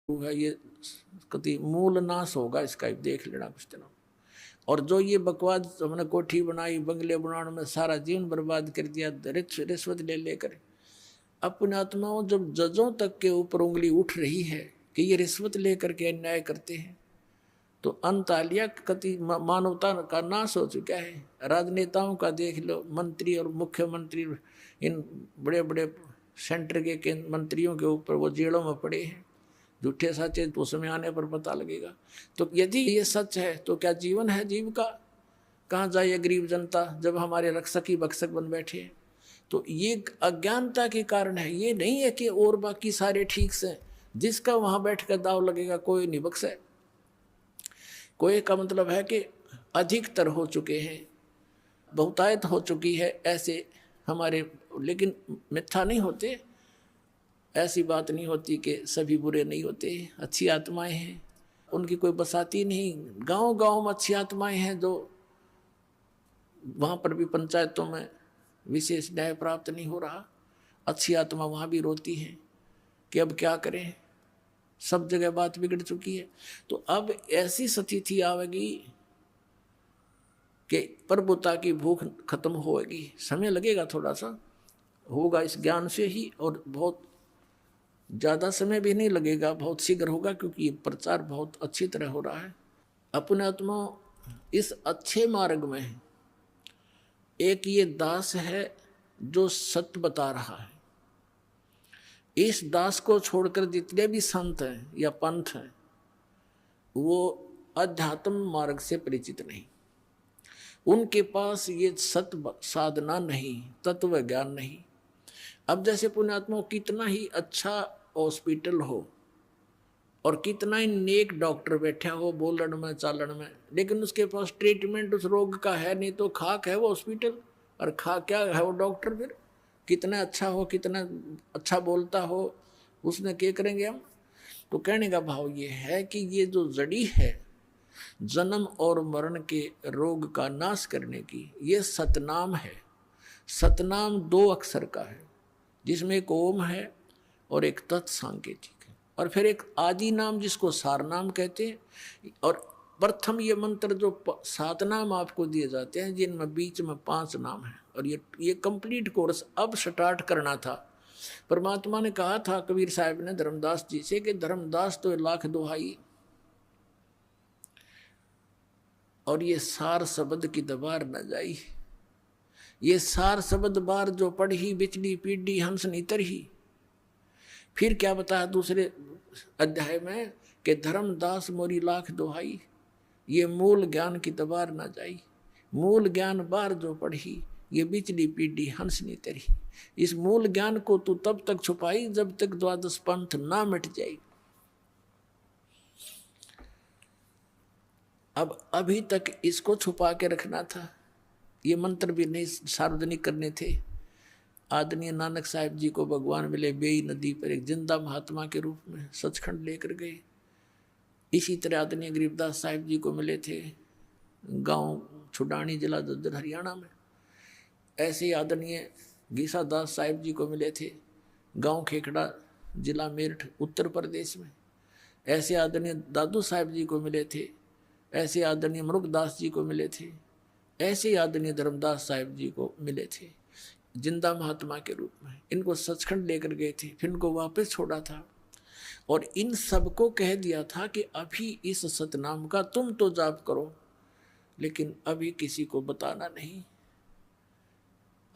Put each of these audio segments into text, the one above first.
है ये कति मूल नाश होगा इसका, देख लेना कुछ दिनों। और जो ये बकवाद हमने कोठी बनाई बंगले बनाने में सारा जीवन बर्बाद कर दिया रिश्वत ले लेकर, अपने आत्माओं जब जजों तक के ऊपर उंगली उठ रही है कि ये रिश्वत लेकर के अन्याय करते हैं, तो अंत आ लिया कति मानवता का नाश हो चुका है। राजनेताओं का देख लो, मंत्री और मुख्यमंत्री इन बड़े बड़े सेंटर के मंत्रियों के ऊपर वो जेलों में पड़े हैं। झूठे सच है तो समय आने पर पता लगेगा। तो यदि ये सच है तो क्या जीवन है जीव का? कहाँ जाए गरीब जनता जब हमारे रक्षक ही भक्षक बन बैठे हैं? तो ये अज्ञानता के कारण है, ये नहीं है कि और बाकी सारे ठीक से। जिसका वहां बैठ कर दाव लगेगा कोई नहीं बख्शे। कोई का मतलब है कि अधिकतर हो चुके हैं, बहुतायत हो चुकी है ऐसे हमारे, लेकिन मिथ्या नहीं होते। ऐसी बात नहीं होती कि सभी बुरे नहीं होते, अच्छी आत्माएं हैं, उनकी कोई बसाती नहीं। गांव गांव में अच्छी आत्माएं हैं जो वहां पर भी पंचायतों में विशेष न्याय प्राप्त नहीं हो रहा। अच्छी आत्मा वहां भी रोती है कि अब क्या करें, सब जगह बात बिगड़ चुकी है। तो अब ऐसी स्थिति आवेगी कि प्रभुता की भूख खत्म होगी। समय लगेगा, थोड़ा सा होगा इस ज्ञान से ही, और बहुत ज़्यादा समय भी नहीं लगेगा, बहुत शीघ्र होगा, क्योंकि ये प्रचार बहुत अच्छी तरह हो रहा है। अपने आत्मा इस अच्छे मार्ग में है। एक ये दास है जो सत्य बता रहा है। इस दास को छोड़कर जितने भी संत हैं या पंथ हैं वो अध्यात्म मार्ग से परिचित नहीं। उनके पास ये सत्य साधना नहीं, तत्व ज्ञान नहीं। अब जैसे पुण्यात्मा कितना ही अच्छा हॉस्पिटल हो और कितना ही नेक डॉक्टर बैठा हो बोलन में चालन में, लेकिन उसके पास ट्रीटमेंट उस रोग का है नहीं, तो खाक है वो हॉस्पिटल और खा क्या है वो डॉक्टर। फिर कितना अच्छा हो, कितना अच्छा बोलता हो, उसने क्या करेंगे हम? तो कहने का भाव ये है कि ये जो जड़ी है जन्म और मरण के रोग का नाश करने की, ये सतनाम है। सतनाम 2 अक्षर का है, जिसमें एक ओम है और एक तत्सांकेतिक है, और फिर एक आदि नाम जिसको सार नाम कहते हैं। और प्रथम ये मंत्र जो 7 नाम आपको दिए जाते हैं, जिनमें बीच में 5 नाम है। और ये कंप्लीट कोर्स अब स्टार्ट करना था। परमात्मा ने कहा था कबीर साहब ने धर्मदास जी से कि धर्मदास तो 1,00,000 दुहाई, और ये सार शब्द की दबार न जाई। ये सार शब्द बार जो पढ़ी बिचली पीढ़ी हंस नीतर ही। फिर क्या बताया दूसरे अध्याय में कि धर्मदास मोरी 1,00,000 दुहाई, ये मूल ज्ञान की दबार ना जाई। मूल ज्ञान बार जो पढ़ी ये बिचली पीढ़ी हंस नीतर ही। इस मूल ज्ञान को तू तब तक छुपाई जब तक 12 पंथ ना मिट जाए। अब अभी तक इसको छुपा के रखना था। ये मंत्र भी नहीं सार्वजनिक करने थे। आदरणीय नानक साहिब जी को भगवान मिले बेई नदी पर एक जिंदा महात्मा के रूप में, सचखंड लेकर गए। इसी तरह आदरणीय गरीबदास साहिब जी को मिले थे गांव छुडानी जिला दद्दर हरियाणा में। ऐसे ही आदरणीय गीसा दास साहिब जी को मिले थे गांव खेखड़ा जिला मेरठ उत्तर प्रदेश में। ऐसे आदरणीय दादू साहिब जी को मिले थे। ऐसे आदरणीय मरुगदास जी को मिले थे। ऐसे आदरणीय धर्मदास साहिब जी को मिले थे जिंदा महात्मा के रूप में। इनको सचखंड लेकर गए थे, फिर इनको वापस छोड़ा था और इन सबको कह दिया था कि अभी इस सतनाम का तुम तो जाप करो, लेकिन अभी किसी को बताना नहीं।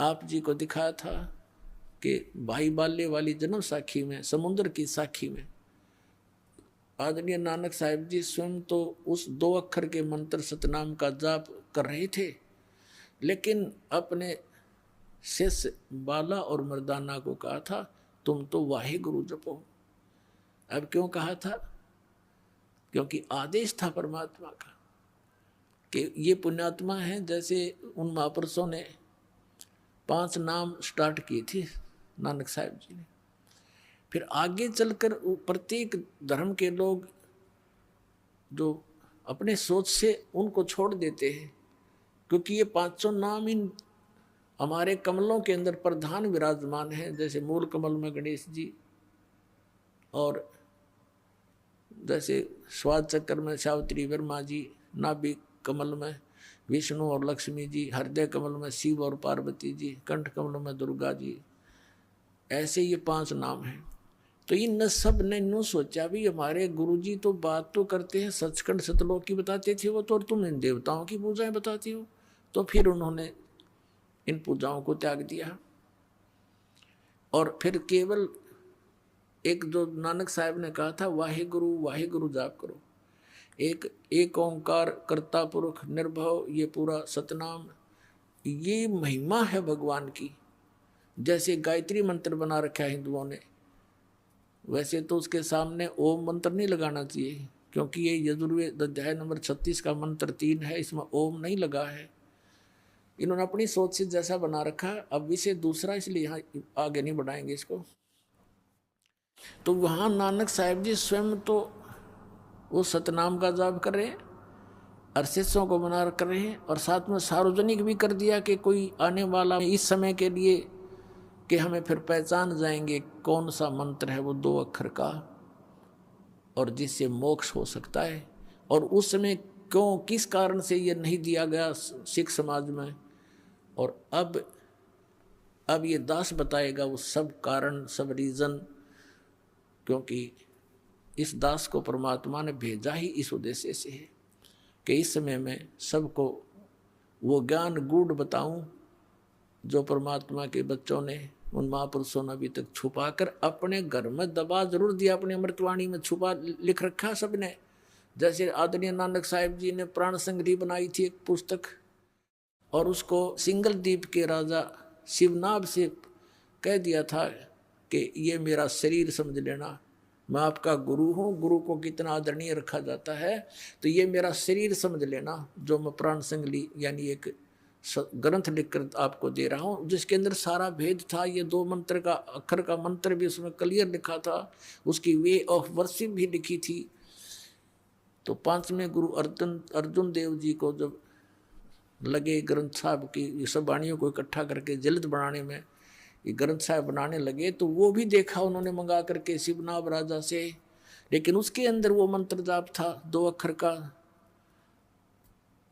आप जी को दिखाया था कि भाई बाल्य वाली जन्म साखी में, समुद्र की साखी में आदरणीय नानक साहिब जी स्वयं तो उस 2 अक्षर के मंत्र सतनाम का जाप कर रहे थे, लेकिन अपने शिष्य बाला और मर्दाना को कहा था तुम तो वाहे गुरु जपो। अब क्यों कहा था? क्योंकि आदेश था परमात्मा का कि ये पुण्यात्मा है। जैसे उन महापुरुषों ने 5 नाम स्टार्ट किए थे नानक साहिब जी ने, फिर आगे चलकर प्रत्येक धर्म के लोग जो अपने सोच से उनको छोड़ देते हैं, क्योंकि ये 500 नाम इन हमारे कमलों के अंदर प्रधान विराजमान है। जैसे मूल कमल में गणेश जी और जैसे स्वाद चक्र में सावित्री वर्मा जी, नाभि कमल में विष्णु और लक्ष्मी जी, हृदय कमल में शिव और पार्वती जी, कंठ कमल में दुर्गा जी, ऐसे ये 5 नाम हैं। तो इन सब ने यूँ सोचा भी हमारे गुरुजी तो बात तो करते हैं सचखंड सतलोक की बताते थे वो तो, और तुम इन देवताओं की पूजाएं बताती हो। तो फिर उन्होंने इन पूजाओं को त्याग दिया और फिर केवल एक जो नानक साहब ने कहा था वाहे गुरु जाप करो, एक ओंकार कर्ता पुरुष निर्भव, ये पूरा सतनाम, ये महिमा है भगवान की। जैसे गायत्री मंत्र बना रखा है हिंदुओं ने, वैसे तो उसके सामने ओम मंत्र नहीं लगाना चाहिए, क्योंकि ये यजुर्वेद अध्याय नंबर 36 का मंत्र 3 है, इसमें ओम नहीं लगा है। इन्होंने अपनी सोच से जैसा बना रखा, अब विषय दूसरा, इसलिए यहाँ आगे नहीं बढ़ाएंगे इसको। तो वहाँ नानक साहिब जी स्वयं तो वो सतनाम का जाप कर रहे हैं और शिष्यों को बना कर रहे हैं, और साथ में सार्वजनिक भी कर दिया कि कोई आने वाला इस समय के लिए कि हमें फिर पहचान जाएंगे कौन सा मंत्र है वो 2 अक्षर का और जिससे मोक्ष हो सकता है। और उस समय क्यों किस कारण से ये नहीं दिया गया सिख समाज में, और अब ये दास बताएगा वो सब कारण, सब रीजन, क्योंकि इस दास को परमात्मा ने भेजा ही इस उद्देश्य से है कि इस समय में सबको वो ज्ञान गूढ़ बताऊं जो परमात्मा के बच्चों ने, उन महापुरुषों ने अभी तक छुपा कर अपने घर में दबा जरूर दिया, अपनी अमृतवाणी में छुपा लिख रखा सबने। जैसे आदरणीय नानक साहिब जी ने प्राण संग्रही बनाई थी एक पुस्तक, और उसको सिंगल द्वीप के राजा शिवनाभ से कह दिया था कि ये मेरा शरीर समझ लेना, मैं आपका गुरु हूँ। गुरु को कितना आदरणीय रखा जाता है, तो ये मेरा शरीर समझ लेना जो मैं प्राण संगली यानी एक ग्रंथ लिखकर आपको दे रहा हूँ, जिसके अंदर सारा भेद था। ये 2 मंत्र का अक्षर का मंत्र भी उसमें क्लियर लिखा था, उसकी वे ऑफ वर्शिप भी लिखी थी। तो 5वें गुरु अर्जुन देव जी को जब लगे ग्रंथ साहब की सब वाणियों को इकट्ठा करके जल्द बनाने में, ये ग्रंथ साहब बनाने लगे, तो वो भी देखा उन्होंने मंगा करके शिवनाभ राजा से, लेकिन उसके अंदर वो मंत्र जाप था 2 अक्षर का,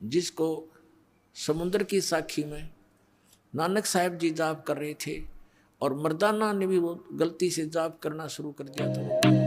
जिसको समुद्र की साखी में नानक साहब जी जाप कर रहे थे, और मर्दाना ने भी वो गलती से जाप करना शुरू कर दिया था।